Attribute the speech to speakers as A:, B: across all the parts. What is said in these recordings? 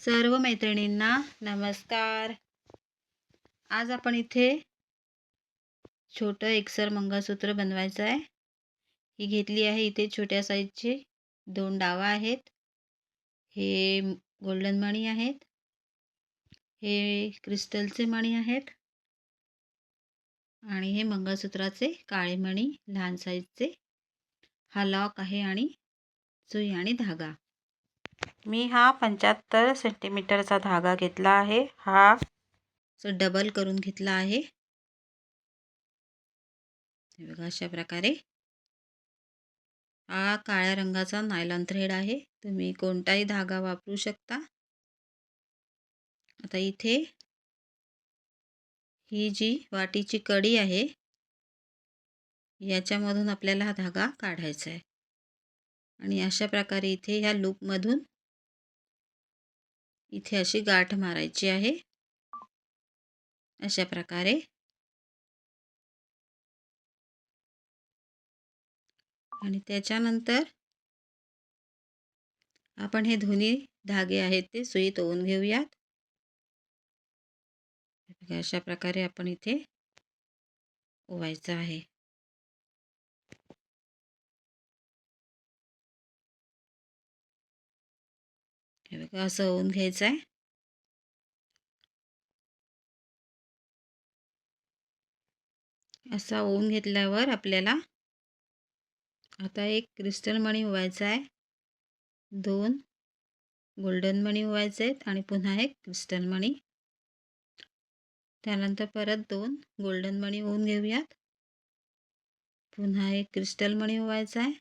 A: सर्व मैत्रिणींना नमस्कार. आज आपण इथे छोटं एकसर मंगळसूत्र बनवायचं आहे. ही घेतली आहे इथे छोट्या साईजचे 2 डावा आहेत. हे गोल्डन मणी आहेत. हे क्रिस्टलचे मणी आहेत. आणि हे मंगळसूत्राचे काळे मणी लहान साईजचे. हा लॉक आहे आणि सुई आणि धागा. मी हा 75 सेंटीमीटरचा धागा घेतला आहे. हा डबल करून घेतला आहे. हे बघा अशा प्रकारे. हा काळ्या रंगाचा नायलॉन थ्रेड आहे. तुम्ही कोणताही धागा वापरू शकता. आता इथे ही जी वाटीची कडी आहे याच्यामधून आपल्याला हा धागा काढायचा आहे. आणि अशा प्रकारे इथे ह्या लूपमधून इथे अशी गाठ मारायची आहे. अशा प्रकारे. आणि त्याच्यानंतर आपण हे दोन्ही धागे आहेत ते सुईत ओवून घेऊयात. अशा प्रकारे आपण इथे ओवायचं आहे. हे बघा असं ओवून घ्यायचं आहे. असा ओवून घेतल्यावर आपल्याला आता एक क्रिस्टल मणी ओवायचा आहे. 2 गोल्डन मणी ओवायचे आहेत आणि पुन्हा एक क्रिस्टल मणी. त्यानंतर परत 2 गोल्डन मणी ओवून घेऊयात. पुन्हा एक क्रिस्टल मणी ओवायचा आहे.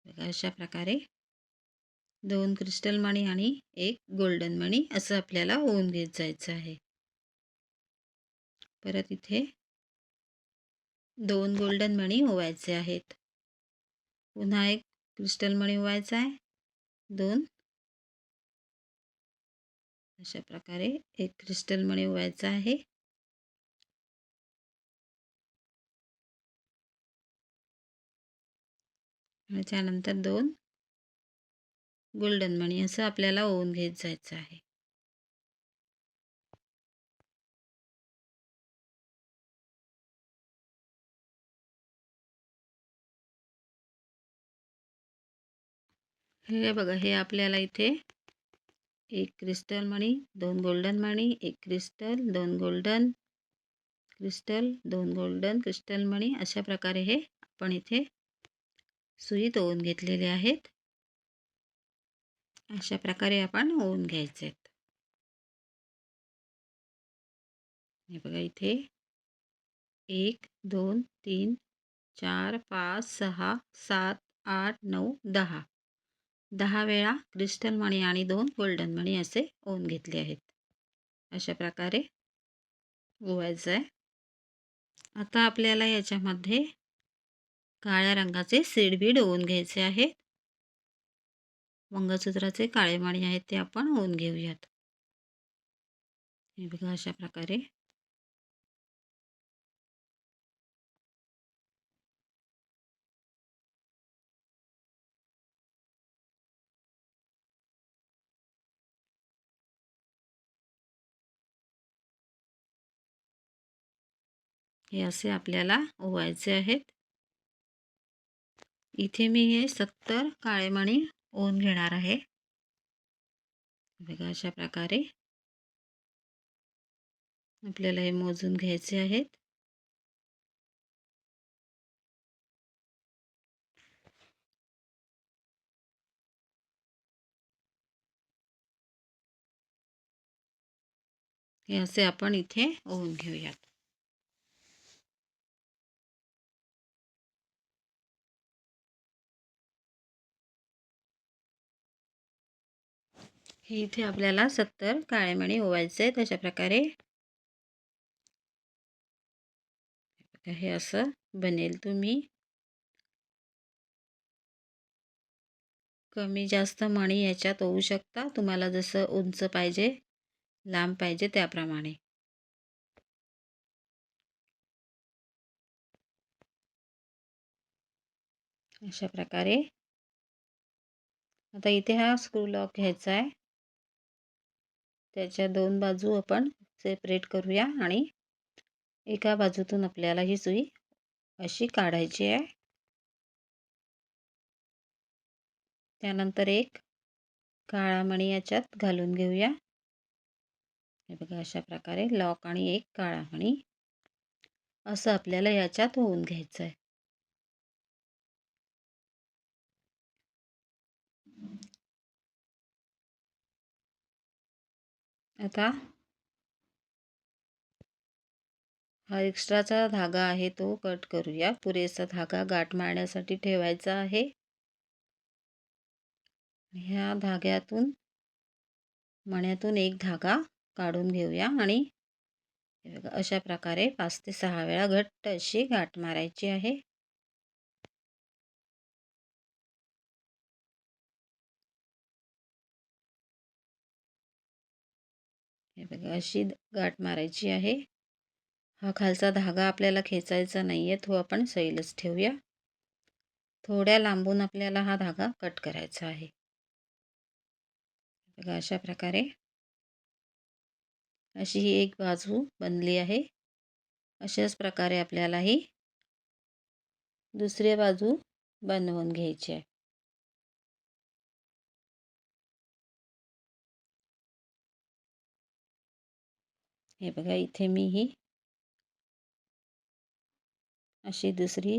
A: बघा अशा प्रकारे 2 क्रिस्टल मणी आणि 1 गोल्डन मणी असं आपल्याला ओवून घेत जायचं आहे. परत इथे 2 गोल्डन मणी ओवायचे आहेत. पुन्हा एक क्रिस्टल मणी ओवायचा आहे. 2 अशा प्रकारे एक क्रिस्टल मणी ओवायचा आहे. आणि त्यानंतर 2 गोल्डन मणी असं आपल्याला ओवून घेत जायचं आहे. हे बघा हे आपल्याला इथे 1 क्रिस्टल मणी, 2 गोल्डन मणी, 1 crystal, 2 golden crystal, 2 golden crystal मणी अशा प्रकारे हे आपण इथे सुईत ओवून घेतलेले आहेत. अशा प्रकारे आपण ओवून घ्यायचे आहेत. हे बघा इथे 1 2 3 4 5 6 7 8 9 10 10 वेळा क्रिस्टल मणी आणि 2 गोल्डन मणी असे ओवून घेतले आहेत. अशा प्रकारे ओवायचं आहे. आता आपल्याला याच्यामध्ये काळ्या रंगाचे सीड बीड ओवून घ्यायचे आहेत. मंगळसूत्राचे काळे मणी आहेत ते आपण ओवून घेऊयात. हे बघा अशा प्रकारे. हे असे आपल्याला ओवायचे आहेत. इथे मी हे 70 काळे मणी ओवून घेणार आहे. बघा अशा प्रकारे आपल्याला हे मोजून घ्यायचे आहेत. हे असे आपण इथे ओवून घेऊयात. हे इथे आपल्याला 70 काळे मणी ओवायचे आहेत. अशा प्रकारे हे असं बनेल. तुम्ही कमी जास्त मणी याच्यात ओवू शकता. तुम्हाला जसं उंच पाहिजे, लांब पाहिजे त्याप्रमाणे. अशा प्रकारे आता इथे हा स्क्रू लॉक घ्यायचा आहे. त्याच्या 2 बाजू आपण सेपरेट करूया आणि एका बाजूतून आपल्याला ही सुई अशी काढायची आहे. त्यानंतर एक काळा मणी याच्यात घालून घेऊया. हे बघा अशा प्रकारे लॉक आणि एक काळा मणी असं आपल्याला याच्यात होऊन घ्यायचं आहे. आता हा एक्स्ट्राचा धागा आहे तो कट करूया. पुरेसा धागा गाठ मारण्यासाठी ठेवायचा आहे. ह्या धाग्यातून मण्यातून एक धागा काढून घेऊया आणि हे बघा अशा प्रकारे 5 ते 6 वेळा घट्ट अशी गाठ मारायची आहे. हे बघा अशी गाठ मारायची आहे. हा खालचा धागा आपल्याला खेचायचा नाहीये, तो आपण सैलच ठेवूया. थोड्या लांबून आपल्याला हा धागा कट करायचा आहे. बघा अशा प्रकारे अशी ही एक बाजू बनली आहे. अशाच प्रकारे आपल्याला ही दुसरी बाजू बनवून घ्यायची आहे. हे बघा इथे मी ही अशी दुसरी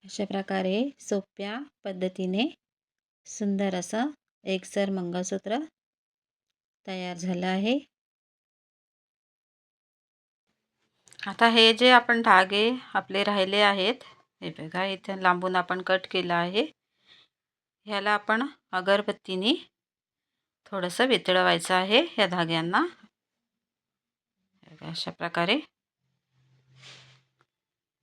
A: अशा प्रकारे सोप्या पद्धतीने सुंदर असं एकसर मंगळसूत्र तयार झालं आहे. आता हे जे आपण धागे आपले राहिले आहेत, हे बघा इथे लांबून आपण कट केलं आहे. ह्याला आपण अगरबत्तीने थोडंसं वितळवायचं आहे या धाग्यांना. अशा प्रकारे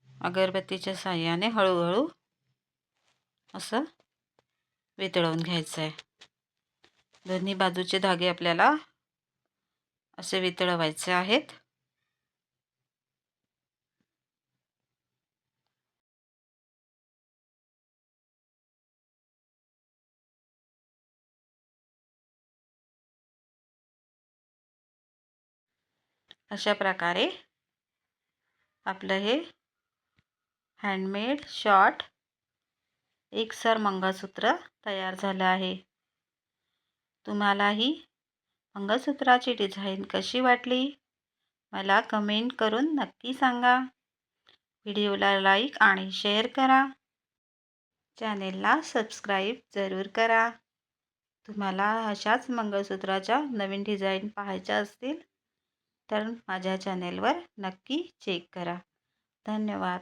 A: अगरबत्तीच्या साहाय्याने हळूहळू असं वितळवून घ्यायचं आहे. दोन्ही बाजूचे धागे आपल्याला असे वितळवायचे आहेत. अशा प्रकारे आपलं हे हँडमेड शॉर्ट एकसर मंगळसूत्र तयार झालं आहे. तुम्हाला ही मंगळसूत्राची डिझाईन कशी वाटली मला कमेंट करून नक्की सांगा. व्हिडिओला लाईक आणि शेअर करा. चॅनेलला सबस्क्राईब जरूर करा. तुम्हाला अशाच मंगळसूत्राच्या नवीन डिझाईन पाहायच्या असतील तर माझ्या चॅनेलवर नक्की चेक करा. धन्यवाद.